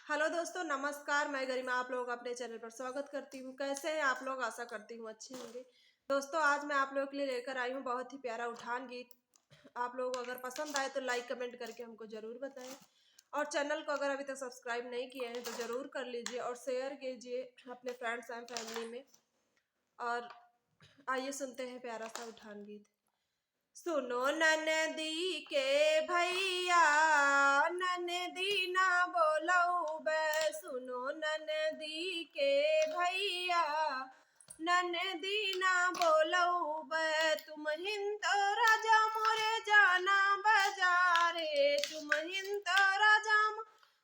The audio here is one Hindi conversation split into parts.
हेलो दोस्तों, नमस्कार। मैं गरिमा आप लोग अपने चैनल पर स्वागत करती हूँ। कैसे हैं आप लोग? आशा करती हूँ अच्छे होंगे। दोस्तों, आज मैं आप लोगों के लिए लेकर आई हूँ बहुत ही प्यारा उठान गीत। आप लोग अगर पसंद आए तो लाइक कमेंट करके हमको ज़रूर बताएं, और चैनल को अगर अभी तक सब्सक्राइब नहीं किए हैं तो ज़रूर कर लीजिए और शेयर कीजिए अपने फ्रेंड्स एंड फैमिली में। और आइए सुनते हैं प्यारा सा उठान गीत। सुनो ननदी के भैया, ननदी ना बोलऊ बे। सुनो ननदी के भैया, ननदी ना बोलऊ बे। तुम हिंदो राजा मोरे जाना बजारे। तुम हिंदो राजा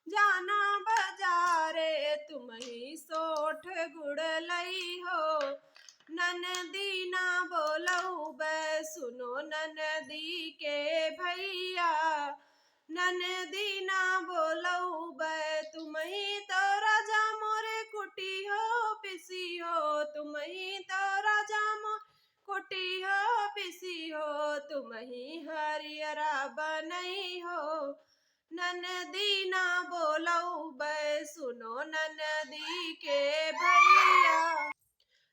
जाना बजारे। तुम ही सोठ गुड़ लई हो, ननदी ना बोलऊ बे। सुनो ननदी के भैया, ननदी ना बोलऊ बे। तुम ही तो राजा मोरे कुटी हो पिसी हो। तुम ही तो राजा मोर कुटी हो पिसी हो। तुम ही हरियरा बनई हो, ननदी ना बोलऊ बे। सुनो ननदी के भैया,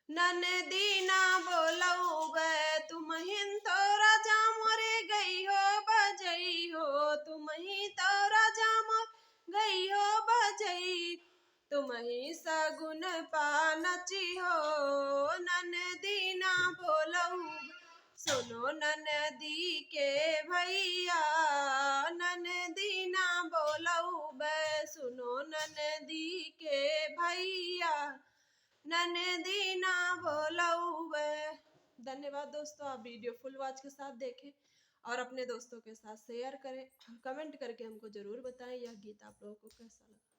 ननदी ना बोलऊ बे। तुम हिन तो राजा मोरे गई हो बजई हो। तुम ही तो राजा मोर गई हो बजई। तुम ही सगुन पानची हो, ननदी ना बोलऊ। सुनो ननदी के भैया, ननदी ना बोलऊ बे। सुनो ननदी के भैया, ननदी ना बोलऊ बे। धन्यवाद दोस्तों, आप वीडियो फुल वॉच के साथ देखें और अपने दोस्तों के साथ शेयर करें। कमेंट करके हमको ज़रूर बताएं यह गीत आप लोगों को कैसा लगा।